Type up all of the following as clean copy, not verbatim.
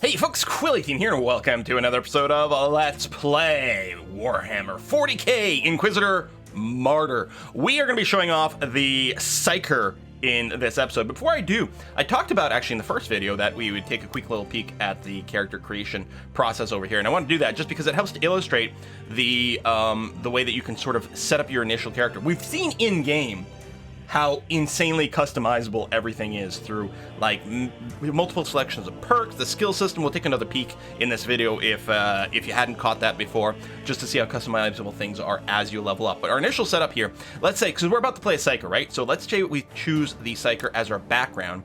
Hey folks, Quill18 here, and welcome to another episode of Let's Play Warhammer 40k Inquisitor Martyr. We are going to be showing off the Seikar in this episode. Before I do, I talked about actually in the first video that we would take a quick little peek at the character creation process over here, and I want to do that just because it helps to illustrate the way that you can sort of set up your initial character. We've seen in-game how insanely customizable everything is through like multiple selections of perks, the skill system. We'll take another peek in this video if you hadn't caught that before, just to see how customizable things are as you level up. But our initial setup here, let's say, because we're about to play a Seikar, right? So let's say we choose the Seikar as our background.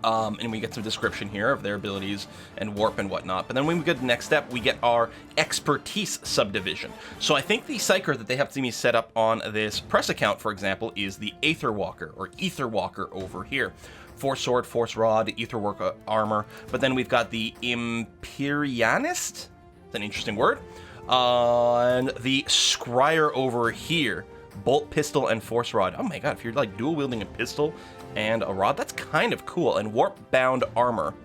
And we get some description here of their abilities and warp and whatnot. But then when we get to the next step, we get our expertise subdivision. So I think the Seikar that they have to me set up on this press account, for example, is the Aether Walker or Ether Walker over here. Force Sword, Force Rod, Ether Work Armor. But then we've got the Imperianist. That's an interesting word. And the Scryer over here. Bolt, pistol, and force rod. Oh my god, if you're like dual wielding a pistol and a rod, that's kind of cool. And warp bound armor,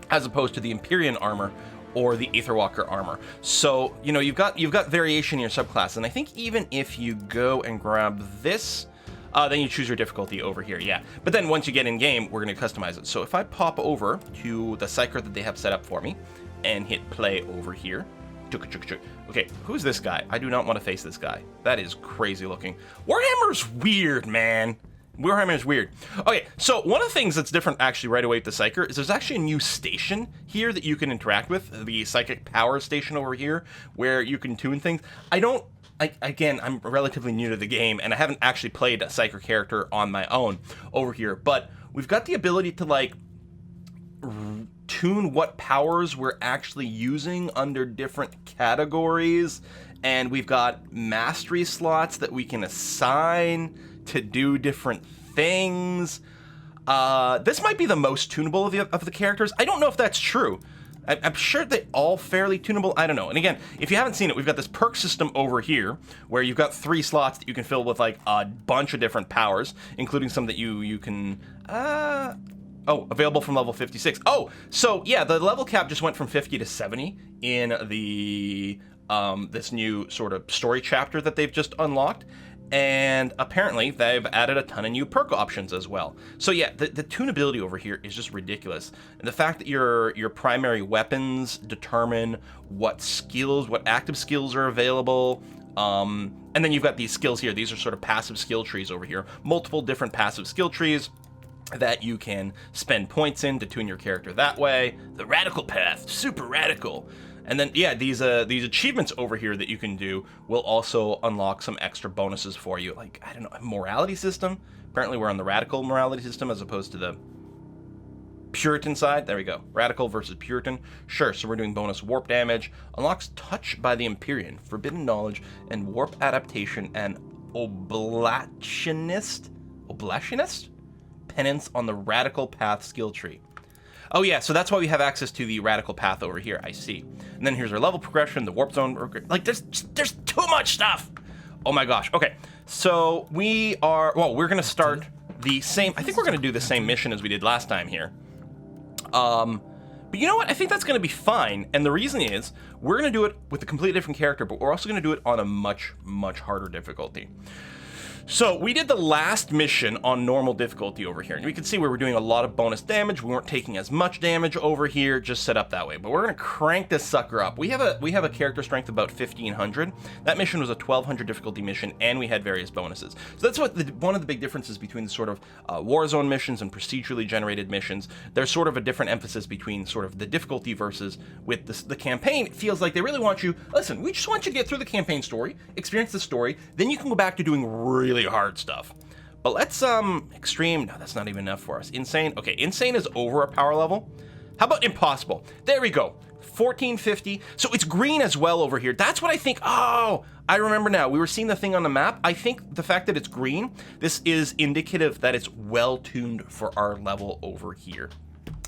as opposed to the Empyrean armor or the Aetherwalker armor. So, you know, you've got variation in your subclass. And I think even if you go and grab this, then you choose your difficulty over here, yeah. But then once you get in game, we're going to customize it. So if I pop over to the Seikar that they have set up for me and hit play over here. Okay, who's this guy? I do not want to face this guy. That is crazy looking. Warhammer's weird, man. Warhammer's weird. Okay, so one of the things that's different actually right away with the Seikar is there's actually a new station here that you can interact with. The Psychic Power Station over here, where you can tune things. Again, I'm relatively new to the game, and I haven't actually played a Seikar character on my own over here, but we've got the ability to, like, tune what powers we're actually using under different categories, and we've got mastery slots that we can assign to do different things. This might be the most tunable of the characters. I don't know if that's true. I'm sure they're all fairly tunable. I don't know. And again, if you haven't seen it, we've got this perk system over here where you've got 3 slots that you can fill with like a bunch of different powers, including some that you can oh, available from level 56. Oh, so yeah, the level cap just went from 50 to 70 in the this new sort of story chapter that they've just unlocked. And apparently they've added a ton of new perk options as well. So yeah, the tunability over here is just ridiculous. And the fact that your primary weapons determine what skills, what active skills are available. And then you've got these skills here. These are sort of passive skill trees over here. Multiple different passive skill trees that you can spend points in to tune your character that way. The radical path, super radical. And then, yeah, these achievements over here that you can do will also unlock some extra bonuses for you. Like, I don't know, a morality system? Apparently we're on the radical morality system as opposed to the Puritan side. There we go. Radical versus Puritan. Sure, so we're doing bonus warp damage. Unlocks touch by the Empyrean, forbidden knowledge, and warp adaptation, and oblationist penance on the radical path skill tree. Oh yeah, so that's why we have access to the radical path over here. I see. And then here's our level progression, the warp zone. Like there's too much stuff. Oh my gosh. Okay, so we're gonna start the same. I think we're gonna do the same mission as we did last time here. But you know what? I think that's gonna be fine. And the reason is we're gonna do it with a completely different character, but we're also gonna do it on a much harder difficulty. So we did the last mission on normal difficulty over here, and we can see we were doing a lot of bonus damage. We weren't taking as much damage over here, just set up that way. But we're gonna crank this sucker up. We have a character strength of about 1500. That mission was a 1200 difficulty mission, and we had various bonuses. So that's one of the big differences between the sort of Warzone missions and procedurally generated missions. There's sort of a different emphasis between sort of the difficulty versus with the campaign. It feels like they really want you. Listen, we just want you to get through the campaign story, experience the story, then you can go back to doing really hard stuff. But let's extreme. No, that's not even enough for us. Insane. Okay, insane is over a power level. How about impossible? There we go. 1450. So it's green as well over here. That's what I think. Oh, I remember now. We were seeing the thing on the map. I think the fact that it's green, this is indicative that it's well tuned for our level over here.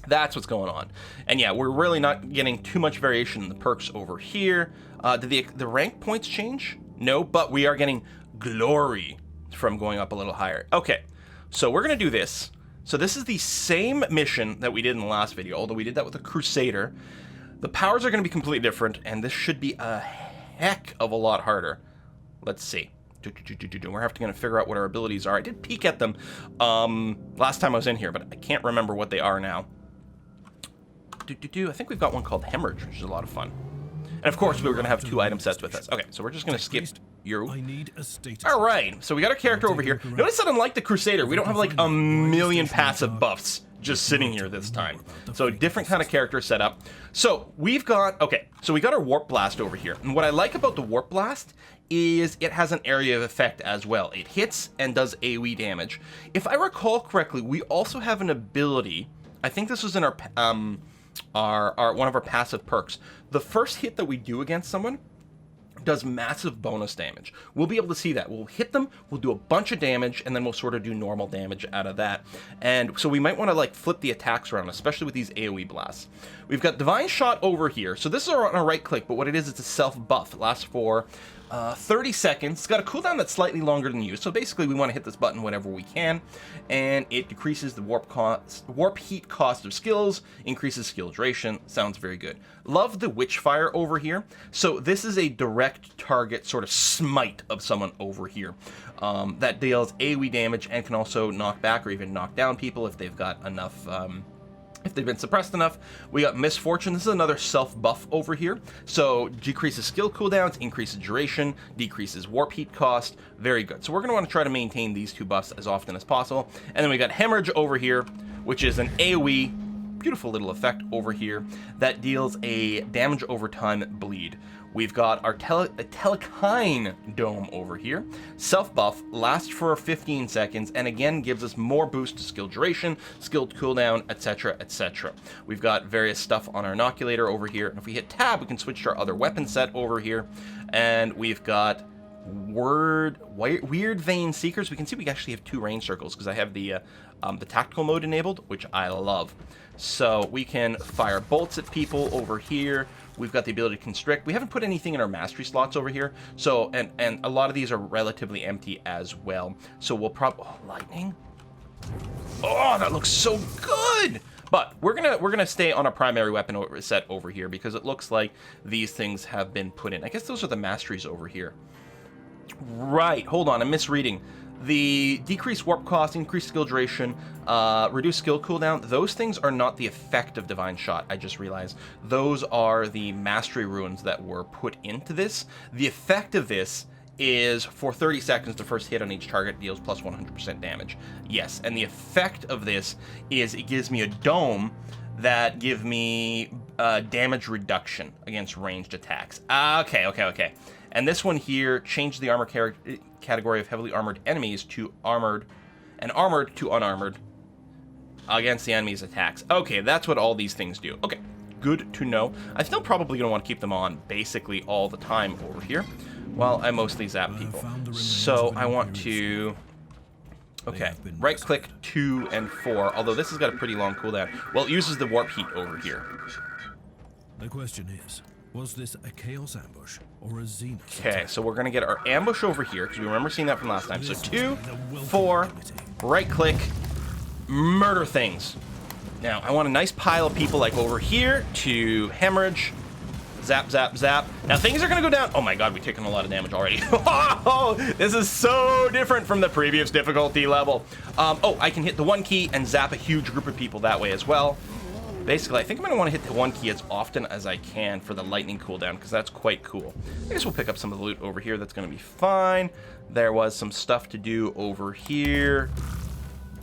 That's what's going on. And yeah, we're really not getting too much variation in the perks over here. Did the rank points change? No, but we are getting glory from going up a little higher. Okay, so we're gonna do this. So this is the same mission that we did in the last video, although we did that with a Crusader. The powers are going to be completely different, and this should be a heck of a lot harder. Let's see. We're going to figure out what our abilities are. I did peek at them last time I was in here, but I can't remember what they are now. I think we've got one called Hemorrhage, which is a lot of fun. And of course, we're going to have 2 item sets with us. Okay, so we're just going to skip you. All right, so we got our character over here. Notice that unlike the Crusader, we don't have like a million passive buffs just sitting here this time. So different kind of character setup. So we've got, okay, so we got our Warp Blast over here. And what I like about the Warp Blast is it has an area of effect as well. It hits and does AoE damage. If I recall correctly, we also have an ability, I think this was in our one of our passive perks. The first hit that we do against someone does massive bonus damage. We'll be able to see that. We'll hit them, we'll do a bunch of damage, and then we'll sort of do normal damage out of that. And so we might want to like flip the attacks around, especially with these AoE blasts. We've got Divine Shot over here. So this is on a right click, but what it is, it's a self buff. It lasts for 30 seconds. It's got a cooldown that's slightly longer than you. So basically we want to hit this button whenever we can, and it decreases the warp heat cost of skills, increases skill duration. Sounds very good. Love the Witchfire over here. So this is a direct target sort of smite of someone over here that deals AoE damage and can also knock back or even knock down people if they've got enough if they've been suppressed enough. We got Misfortune. This is another self-buff over here. So decreases skill cooldowns, increases duration, decreases warp heat cost. Very good. So we're going to want to try to maintain these 2 buffs as often as possible. And then we got Hemorrhage over here, which is an AoE, beautiful little effect over here, that deals a damage over time bleed. We've got our Telekine Dome over here. Self-buff, lasts for 15 seconds, and again gives us more boost to skill duration, skill cooldown, etc., etc. We've got various stuff on our Inoculator over here, and if we hit tab, we can switch to our other weapon set over here. And we've got Weird Vein Seekers. We can see we actually have 2 range circles because I have the tactical mode enabled, which I love. So we can fire bolts at people over here. We've got the ability to constrict. We haven't put anything in our mastery slots over here. So, and a lot of these are relatively empty as well. So we'll lightning. Oh, that looks so good. But we're gonna stay on a primary weapon set over here because it looks like these things have been put in. I guess those are the masteries over here. Right, hold on, I'm misreading. The decreased warp cost, increased skill duration, reduced skill cooldown, those things are not the effect of Divine Shot, I just realized. Those are the mastery runes that were put into this. The effect of this is for 30 seconds, the first hit on each target deals plus 100% damage. Yes, and the effect of this is it gives me a dome that give me damage reduction against ranged attacks. Okay. And this one here changed the armor category of heavily armored enemies to armored, and armored to unarmored against the enemy's attacks. Okay, that's what all these things do. Okay, good to know. I'm still probably going to want to keep them on basically all the time over here while I mostly zap people. So I want to... Okay, right click 2 and 4, although this has got a pretty long cooldown. Well, it uses the warp heat over here. The question is, was this a chaos ambush or a zenith? Okay, so we're going to get our ambush over here, because we remember seeing that from last time. So 2, 4, right click, murder things. Now, I want a nice pile of people like over here to hemorrhage. Zap, zap, zap. Now, things are going to go down. Oh my god, we've taken a lot of damage already. Oh, this is so different from the previous difficulty level. Oh, I can hit the 1 key and zap a huge group of people that way as well. Basically, I think I'm going to want to hit the 1 key as often as I can for the lightning cooldown, because that's quite cool. I guess we'll pick up some of the loot over here. That's going to be fine. There was some stuff to do over here.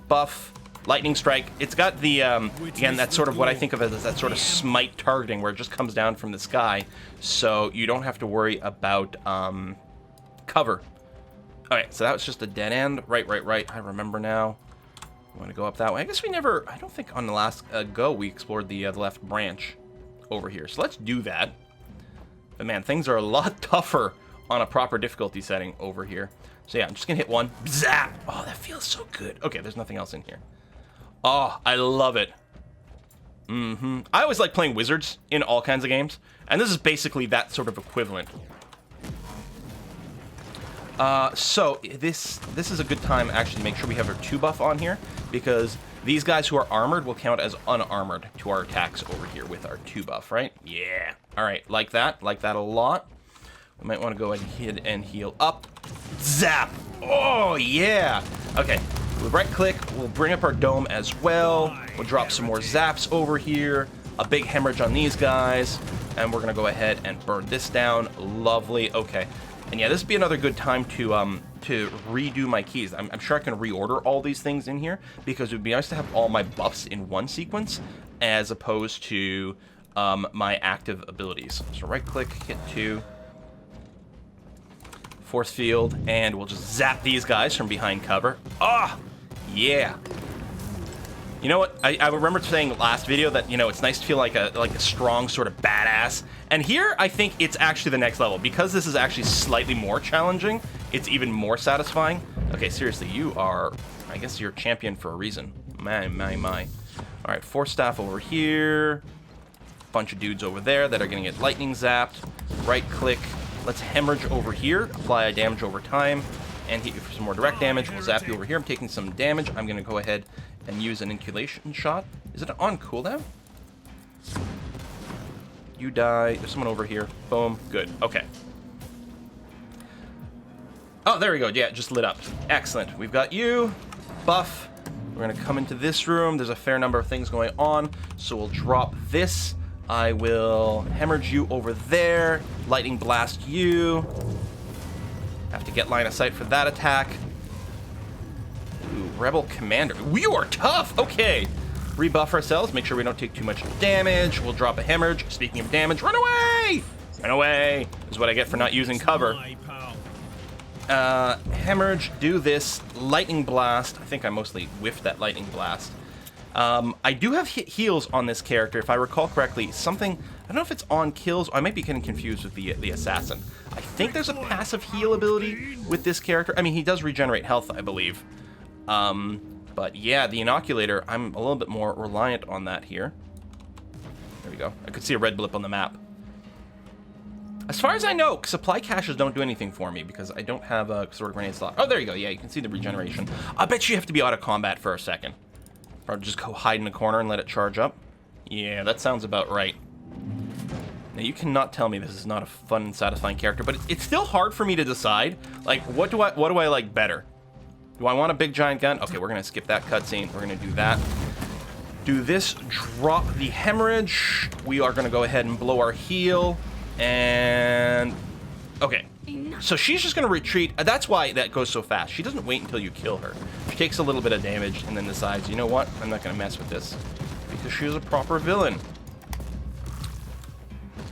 Buff. Lightning strike. It's got the, again, that's sort of what I think of as that sort of smite targeting where it just comes down from the sky. So you don't have to worry about cover. Okay, so that was just a dead end. Right. I remember now. I'm going to go up that way. I guess we never, I don't think on the last go we explored the left branch over here. So let's do that. But man, things are a lot tougher on a proper difficulty setting over here. So yeah, I'm just going to hit 1. Zap! Oh, that feels so good. Okay, there's nothing else in here. Oh, I love it. I always like playing wizards in all kinds of games, and this is basically that sort of equivalent. So this is a good time actually to make sure we have our 2 buff on here, because These guys who are armored will count as unarmored to our attacks over here with our 2 buff, right? Yeah. All right, like that a lot. We might want to go ahead and heal up. Zap! Oh, yeah! Okay, we'll right-click. We'll bring up our dome as well. We'll drop some more zaps over here. A big hemorrhage on these guys. And we're going to go ahead and burn this down. Lovely. Okay. And yeah, this would be another good time to redo my keys. I'm sure I can reorder all these things in here because it would be nice to have all my buffs in one sequence as opposed to my active abilities. So right-click, hit 2. Force field, and we'll just zap these guys from behind cover. Ah, yeah. You know what? I remember saying last video that, you know, it's nice to feel like a strong sort of badass. And here, I think it's actually the next level. Because this is actually slightly more challenging, it's even more satisfying. Okay, seriously, you are, I guess you're champion for a reason. My. All right, Force Staff over here. Bunch of dudes over there that are going to get lightning zapped. Right-click. Let's hemorrhage over here, apply damage over time, and hit you for some more direct damage. We'll zap you over here. I'm taking some damage. I'm going to go ahead and use an inculation shot. Is it on cooldown? You die. There's someone over here. Boom. Good. Okay. Oh, there we go. Yeah, it just lit up. Excellent. We've got you. Buff. We're going to come into this room. There's a fair number of things going on, so we'll drop this. I will hemorrhage you over there. Lightning blast you. Have to get line of sight for that attack. Ooh, Rebel Commander. You are tough! Okay. Rebuff ourselves. Make sure we don't take too much damage. We'll drop a hemorrhage. Speaking of damage, run away! Run away! Is what I get for not using cover. Hemorrhage, do this. Lightning blast. I think I mostly whiffed that lightning blast. I do have heals on this character, if I recall correctly. Something, I don't know if it's on kills. I might be getting confused with the assassin. I think there's a passive heal ability with this character. I mean, he does regenerate health, I believe. But yeah, the inoculator, I'm a little bit more reliant on that here. There we go. I could see a red blip on the map. As far as I know, supply caches don't do anything for me because I don't have a sword grenade slot. Oh, there you go. Yeah, you can see the regeneration. I bet you have to be out of combat for a second. Or just go hide in a corner and let it charge up. Yeah, that sounds about right. Now, you cannot tell me this is not a fun and satisfying character, but it's still hard for me to decide. Like, what do I like better? Do I want a big giant gun? Okay, we're gonna skip that cutscene. We're gonna do that. Do this, drop the hemorrhage. We are gonna go ahead and blow our heal. And okay. So she's just going to retreat. That's why that goes so fast. She doesn't wait until you kill her. She takes a little bit of damage and then decides, you know what? I'm not going to mess with this. Because she is a proper villain.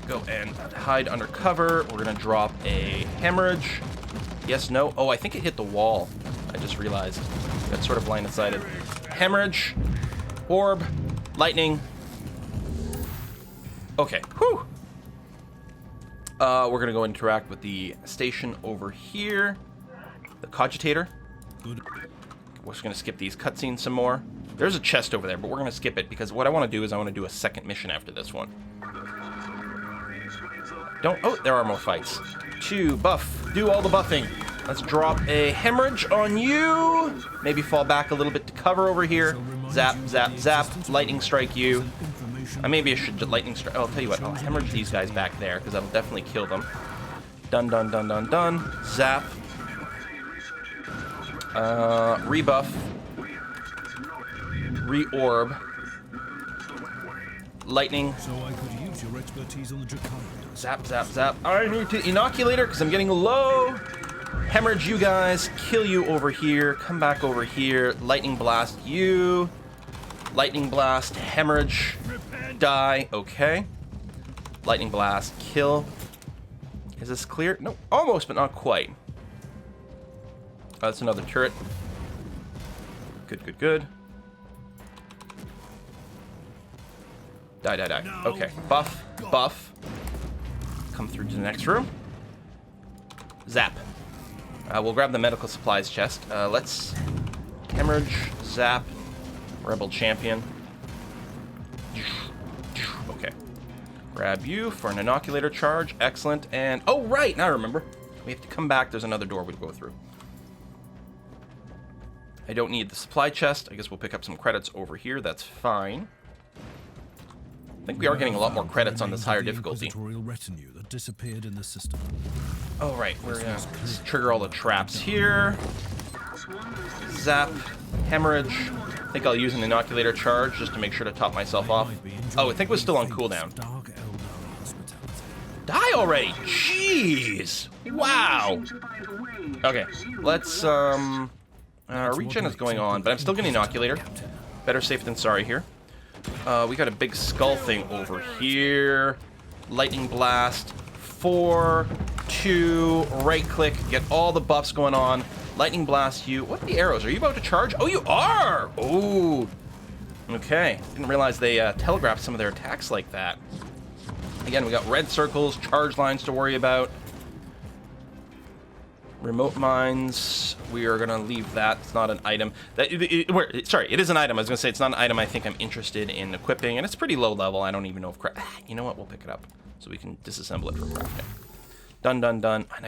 Go and hide under cover. We're going to drop a hemorrhage. Yes, no. Oh, I think it hit the wall. I just realized. That's sort of line of sighted. Hemorrhage. Orb. Lightning. Okay. Whew. We're going to go interact with the station over here. The cogitator. Good. We're just going to skip these cutscenes some more. There's a chest over there, but we're going to skip it because what I want to do is I want to do a second mission after this one. Oh, there are more fights. 2, buff. Do all the buffing. Let's drop a hemorrhage on you. Maybe fall back a little bit to cover over here. Zap, zap, zap. Lightning strike you. Maybe I should lightning strike. I'll tell you what. I'll hemorrhage these guys back there because that'll definitely kill them. Dun, dun, dun, dun, dun. Zap. Rebuff. Reorb. Lightning. So I could use your expertise on the Dracarys. Zap, zap, zap. I need to inoculator because I'm getting low. Hemorrhage you guys. Kill you over here. Come back over here. Lightning blast you. Lightning blast. Hemorrhage. Die. Okay. Lightning blast. Kill. Is this clear? No. Almost, but not quite. Oh, that's another turret. Good, good, good. Die, die, die. Okay. Buff. Buff. Come through to the next room. Zap. We'll grab the medical supplies chest. Let's hemorrhage, zap, rebel champion. Okay. Grab you for an inoculator charge. Excellent. And oh, right. Now I remember. We have to come back. There's another door we go through. I don't need the supply chest. I guess we'll pick up some credits over here. That's fine. I think we are getting a lot more credits on this higher difficulty. Retinue that disappeared in the system. Oh, right. We're going to trigger all the traps here. Zap. Hemorrhage. I think I'll use an inoculator charge just to make sure to top myself off. Oh, I think we're still on cooldown. Die already! Jeez! Wow! Okay, let's, regen is going on, but I'm still getting inoculator. Better safe than sorry here. We got a big skull thing over here. Lightning blast. 4, 2, right click, get all the buffs going on. Lightning blast you. What are the arrows? Are you about to charge? Oh, you are! Oh! Okay. Didn't realize they telegraphed some of their attacks like that. Again, we got red circles, charge lines to worry about. Remote mines. We are going to leave that. It's not an item. Sorry, it is an item. I was going to say it's not an item I think I'm interested in equipping, and it's pretty low level. I don't even know if... You know what? We'll pick it up so we can disassemble it for crafting. Done, done, done. And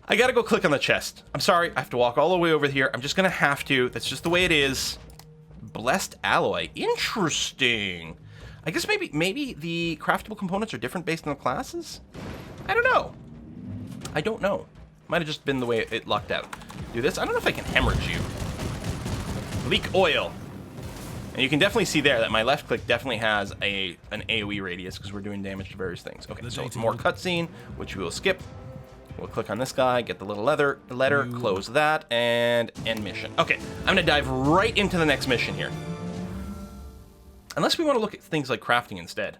I gotta go click on the chest. I'm sorry, I have to walk all the way over here. I'm just gonna have to. That's just the way it is. Blessed alloy. Interesting. I guess maybe the craftable components are different based on the classes? I don't know. I don't know. Might have just been the way it lucked out. Do this. I don't know if I can hemorrhage you. Leak oil. And you can definitely see there that my left click definitely has an AoE radius because we're doing damage to various things. Okay, so more cutscene, which we will skip. We'll click on this guy, get the little letter, close that, and end mission. Okay, I'm gonna dive right into the next mission here. Unless we want to look at things like crafting instead.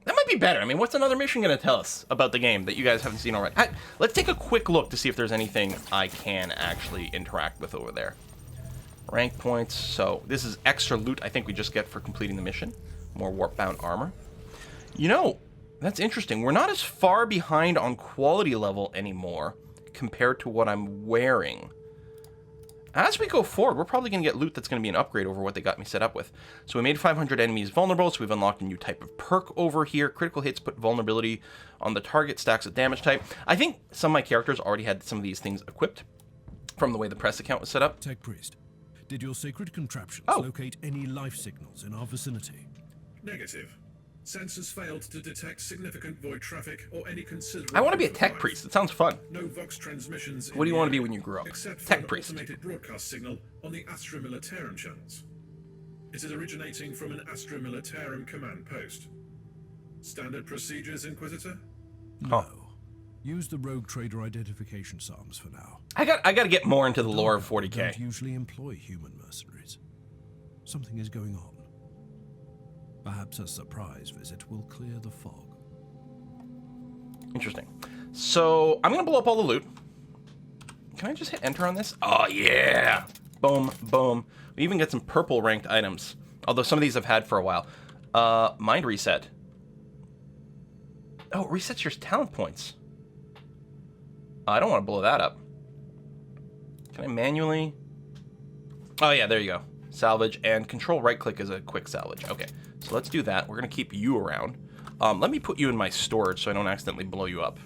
That might be better. I mean, what's another mission gonna tell us about the game that you guys haven't seen already? Let's take a quick look to see if there's anything I can actually interact with over there. Rank points, so this is extra loot I think we just get for completing the mission. More warp-bound armor. You know, that's interesting. We're not as far behind on quality level anymore compared to what I'm wearing. As we go forward, we're probably going to get loot that's going to be an upgrade over what they got me set up with. So we made 500 enemies vulnerable, so we've unlocked a new type of perk over here. Critical hits put vulnerability on the target, stacks with damage type. I think some of my characters already had some of these things equipped from the way the press account was set up. Tech Priest, did your sacred contraptions locate any life signals in our vicinity? Negative. Sensors failed to detect significant void traffic or any considerable... I want to be a tech priest. It sounds fun. No Vox transmissions. What do you want to be when you grow up? Except for tech priest. An automated broadcast signal on the Astra Militarum channels. It is originating from an Astra Militarum command post. Standard procedures, Inquisitor? No. Use the rogue trader identification psalms for now. I got to get more into the lore of 40K. Don't usually employ human mercenaries. Something is going on. Perhaps a surprise visit will clear the fog. Interesting. So, I'm going to blow up all the loot. Can I just hit enter on this? Oh, yeah! Boom, boom. We even get some purple ranked items. Although some of these I've had for a while. Mind reset. Oh, it resets your talent points. I don't want to blow that up. Can I manually? Oh, yeah, there you go. Salvage and control right click is a quick salvage. Okay, so let's do that. We're gonna keep you around. Let me put you in my storage so I don't accidentally blow you up,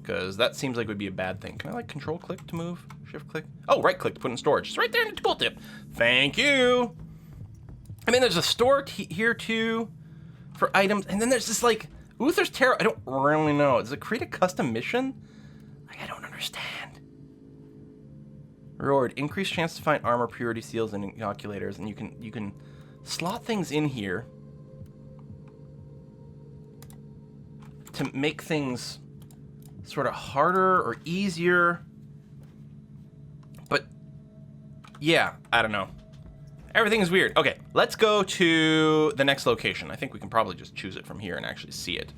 because that seems like would be a bad thing. Can I like control click to move? Shift click? Oh, right click to put in storage. It's right there in the tooltip. Thank you. I mean, there's a store here too for items, and then there's this like Uther's Tarot. I don't really know. Does it create a custom mission? Like, I don't understand. Reward, increased chance to find armor, purity seals, and inoculators, and you can slot things in here to make things sort of harder or easier. But yeah, I don't know. Everything is weird. Okay, let's go to the next location. I think we can probably just choose it from here and actually see it.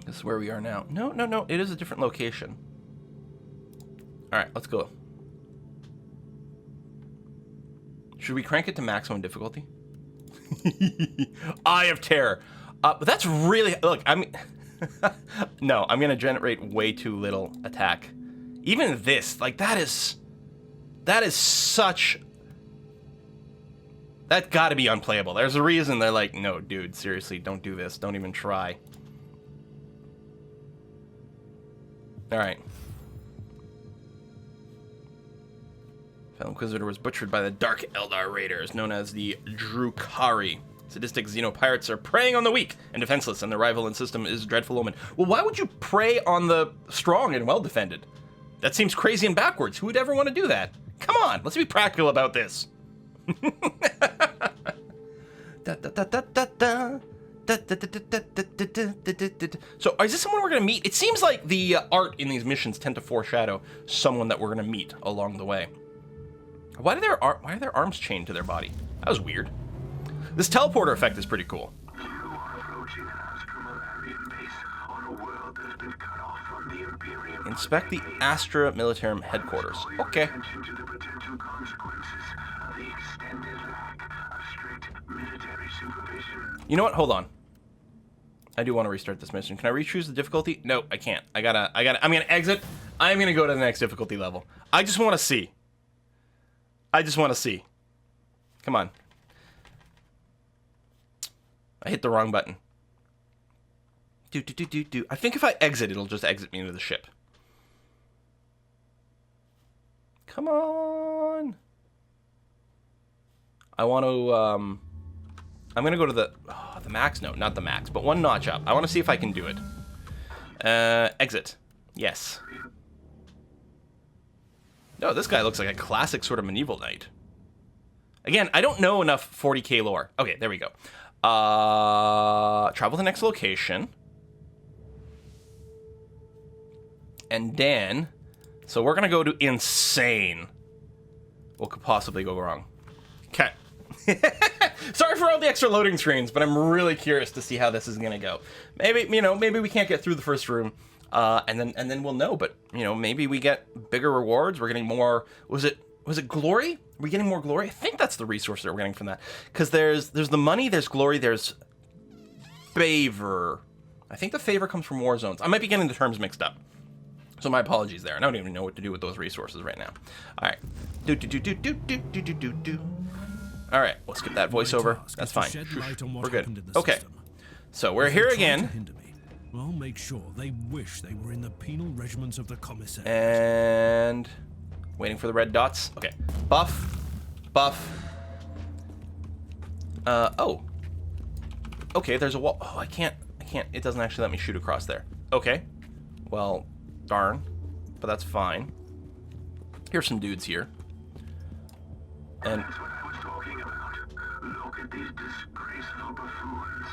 This is where we are now. No, it is a different location. All right, let's go. Should we crank it to maximum difficulty? Eye of Terror. But that's really... Look, I mean... No, I'm going to generate way too little attack. Even this, like, that is such... That got to be unplayable. There's a reason they're like, no, dude, seriously, don't do this. Don't even try. All right. Fellow Inquisitor was butchered by the Dark Eldar Raiders, known as the Drukari. Sadistic Xenopirates are preying on the weak and defenseless, and their rival in system is Dreadful Omen. Well, why would you prey on the strong and well-defended? That seems crazy and backwards. Who would ever want to do that? Come on, let's be practical about this. So, is this someone we're going to meet? It seems like the art in these missions tend to foreshadow someone that we're going to meet along the way. Why are their arms chained to their body? That was weird. This teleporter effect is pretty cool. Inspect the Astra Militarum headquarters. Okay. You know what? Hold on. I do want to restart this mission. Can I re-choose the difficulty? No, I can't. I'm gonna exit. I'm gonna go to the next difficulty level. I just want to see. Come on. I hit the wrong button. I think if I exit, it'll just exit me into the ship. Come on. I want to, I'm going to go to the max. No, not the max, but one notch up. I want to see if I can do it. Exit. Yes. No, this guy looks like a classic sort of medieval knight. Again, I don't know enough 40k lore. Okay, there we go. Travel to the next location. And then, so we're going to go to insane. What could possibly go wrong? Okay. Sorry for all the extra loading screens, but I'm really curious to see how this is going to go. Maybe, maybe we can't get through the first room, and then we'll know. But, maybe we get bigger rewards. We're getting more, was it glory? Are we getting more glory? I think that's the resource that we're getting from that. Because there's the money, there's glory, there's favor. I think the favor comes from war zones. I might be getting the terms mixed up. So my apologies there. I don't even know what to do with those resources right now. All right. All right. We'll skip that voiceover. That's fine. We're good. Okay. So we're here again. I'll make sure they wish they were in the penal regiments of the commissary. And waiting for the red dots. Okay. Buff. Oh. Okay, there's a wall. Oh, I can't. It doesn't actually let me shoot across there. Okay. Well, darn. But that's fine. Here's some dudes here. And That's what I was talking about. Look at these disgraceful buffoons.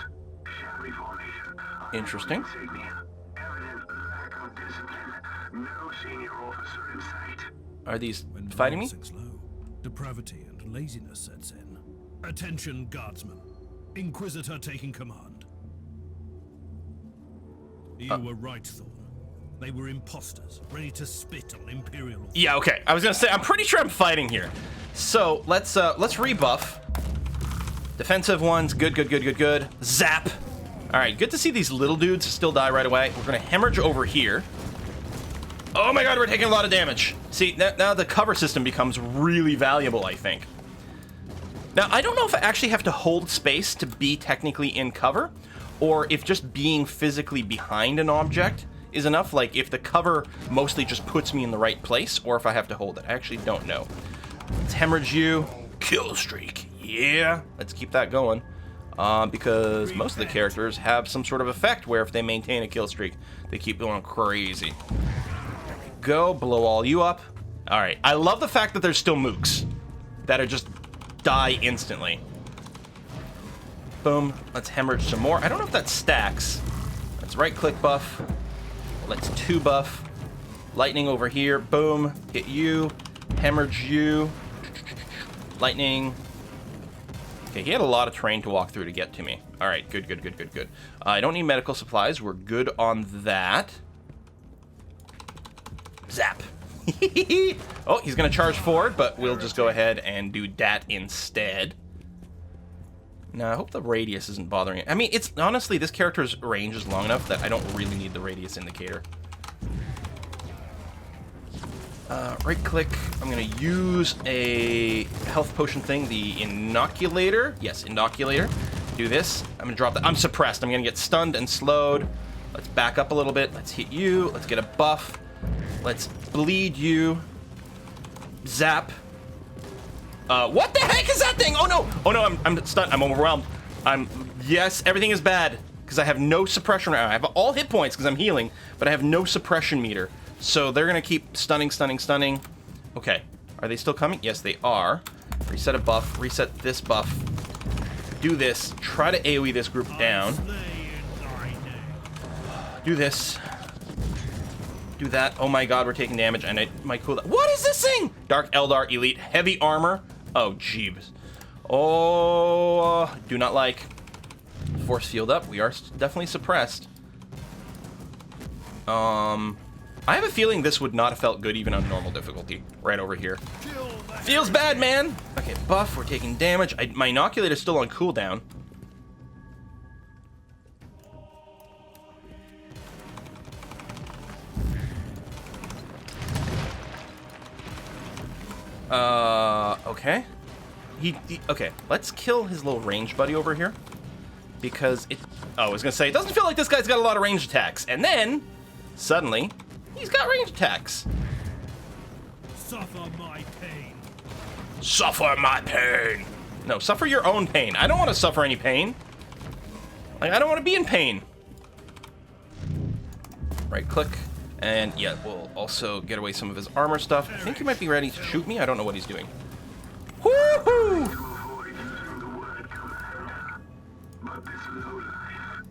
Shabby formation. Interesting. Insignia. Evident lack of discipline. No senior officer in sight. Are these When fighting me? morale sinks low, depravity and laziness sets in. Attention, guardsmen. Inquisitor taking command. You were right, Thorn. They were imposters, ready to spit on Imperial authority. Yeah, okay. I was gonna say, I'm pretty sure I'm fighting here. So let's rebuff. Defensive ones, good. Zap. All right, good to see these little dudes still die right away. We're gonna hemorrhage over here. Oh my god, we're taking a lot of damage. See, now the cover system becomes really valuable, I think. Now, I don't know if I actually have to hold space to be technically in cover, or if just being physically behind an object is enough, like if the cover mostly just puts me in the right place, or if I have to hold it. I actually don't know. Let's hemorrhage you. Kill streak. Yeah, let's keep that going. Because most of the characters have some sort of effect where if they maintain a kill streak, they keep going crazy. There we go. Blow all you up. All right. I love the fact that there's still mooks that are just die instantly. Boom. Let's hemorrhage some more. I don't know if that stacks. Let's right-click buff. Let's 2 buff. Lightning over here. Boom. Hit you. Hemorrhage you. Lightning. Okay, he had a lot of terrain to walk through to get to me. All right, good. I don't need medical supplies. We're good on that. Zap. Oh, he's going to charge forward, but we'll just go ahead and do that instead. Now, I hope the radius isn't bothering it. I mean, it's honestly, this character's range is long enough that I don't really need the radius indicator. Right click. I'm going to use a health potion thing, the inoculator. Yes, inoculator. Do this. I'm going to drop that. I'm suppressed. I'm going to get stunned and slowed. Let's back up a little bit. Let's hit you. Let's get a buff. Let's bleed you. Zap. What the heck is that thing? Oh no! Oh no, I'm stunned. I'm overwhelmed. Yes, everything is bad. Because I have no suppression. I have all hit points because I'm healing, but I have no suppression meter. So they're going to keep stunning. Okay. Are they still coming? Yes, they are. Reset a buff. Reset this buff. Do this. Try to AoE this group down. Do this. Do that. Oh my god, we're taking damage, and it might cool down. What is this thing? Dark Eldar Elite. Heavy armor. Oh, jeebs. Oh, do not like. Force field up. We are definitely suppressed. I have a feeling this would not have felt good even on normal difficulty. Right over here. Feels bad, man. Okay, buff. We're taking damage. My inoculate is still on cooldown. Okay. Okay, let's kill his little range buddy over here. Because it... Oh, I was going to say, it doesn't feel like this guy's got a lot of ranged attacks. And then, suddenly, he's got ranged attacks. Suffer my pain. Suffer my pain. No, suffer your own pain. I don't want to suffer any pain. Like, I don't want to be in pain. Right click. And, yeah, we'll also get away some of his armor stuff. I think he might be ready to shoot me. I don't know what he's doing. Woohoo!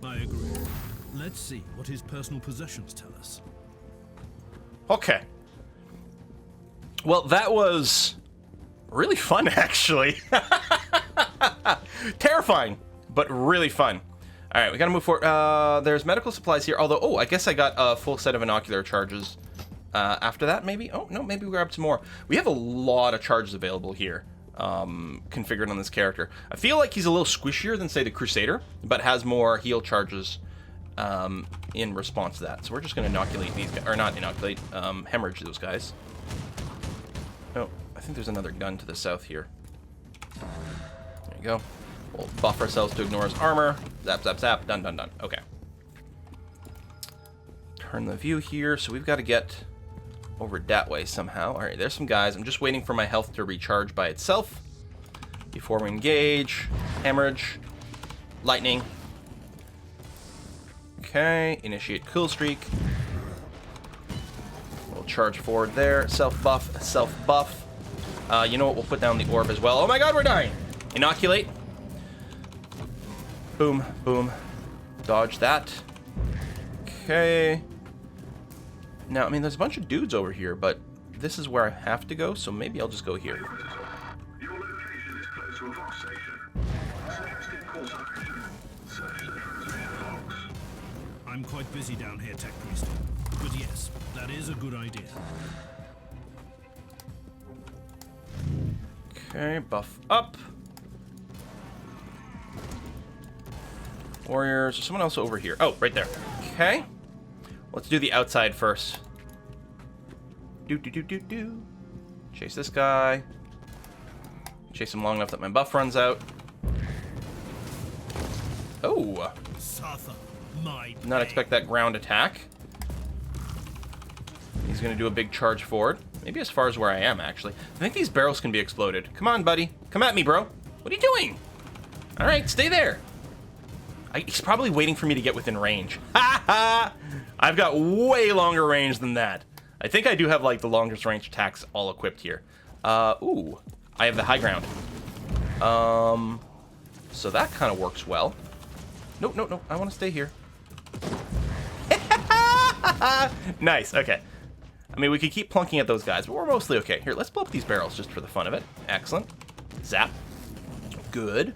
I agree. Let's see what his personal possessions tell us. Okay. Well, that was really fun, actually. Terrifying, but really fun. All right, we gotta move forward. There's medical supplies here, although, oh, I guess I got a full set of inocular charges. After that, maybe? Oh, no, maybe we grabbed some more. We have a lot of charges available here, configured on this character. I feel like he's a little squishier than, say, the Crusader, but has more heal charges in response to that. So we're just gonna inoculate these guys, or not inoculate, hemorrhage those guys. Oh, I think there's another gun to the south here. There you go. We'll buff ourselves to ignore his armor. Zap, zap, zap. Done, done, done. Okay. Turn the view here. So we've got to get over that way somehow. All right, there's some guys. I'm just waiting for my health to recharge by itself before we engage. Hemorrhage. Lightning. Okay. Initiate kill streak. We'll charge forward there. Self-buff. Self-buff. You know what? We'll put down the orb as well. Oh my god, we're dying. Inoculate. Boom, boom. Dodge that. Okay. Now, I mean, there's a bunch of dudes over here, but this is where I have to go, so maybe I'll just go here. Your location is close to a Vox station. Suggested course of action. Search the transmission logs. I'm quite busy down here, Tech Priest. But yes, that is a good idea. Okay, buff up. Warriors. There's someone else over here. Oh, right there. Okay. Let's do the outside first. Do. Chase this guy. Chase him long enough that my buff runs out. Oh. Suffer my Did not expect that ground attack. He's going to do a big charge forward. Maybe as far as where I am, actually. I think these barrels can be exploded. Come on, buddy. Come at me, bro. What are you doing? All right, stay there. He's probably waiting for me to get within range. Ha ha! I've got way longer range than that. I think I do have, like, the longest range attacks all equipped here. Ooh. I have the high ground. So that kind of works well. Nope, nope, nope. I want to stay here. Nice, okay. I mean, we could keep plunking at those guys, but we're mostly okay. Here, let's blow up these barrels just for the fun of it. Excellent. Zap. Good.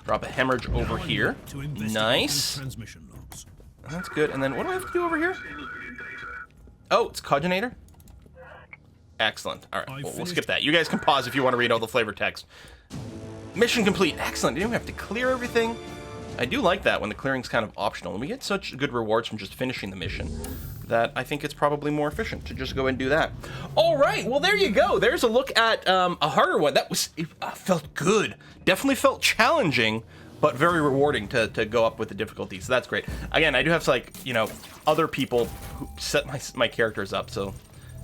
Drop a hemorrhage over here. Nice. Transmission logs. That's good. And then what do I have to do over here? Oh, it's Coginator. Excellent. All right, we'll skip that. You guys can pause if you want to read all the flavor text. Mission complete. Excellent. You don't have to clear everything. I do like that when the clearing's kind of optional. And we get such good rewards from just finishing the mission that I think it's probably more efficient to just go and do that. All right, well, there you go. There's a look at a harder one. That was felt good. Definitely felt challenging, but very rewarding to go up with the difficulty. So that's great. Again, I do have, like, you know, other people who set my characters up, so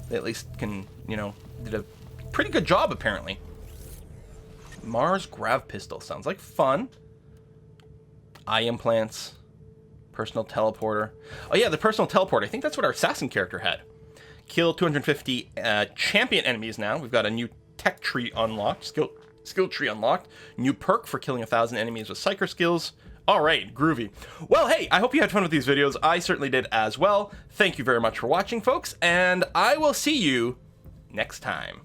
they at least can, you know, did a pretty good job, apparently. Mars Grav Pistol. Sounds like fun. Eye implants. Personal teleporter. Oh yeah, the personal teleporter. I think that's what our assassin character had. Kill 250 champion enemies now. We've got a new tech tree unlocked. Skill tree unlocked. New perk for killing 1,000 enemies with Seikar skills. Alright, groovy. Well, hey, I hope you had fun with these videos. I certainly did as well. Thank you very much for watching, folks, and I will see you next time.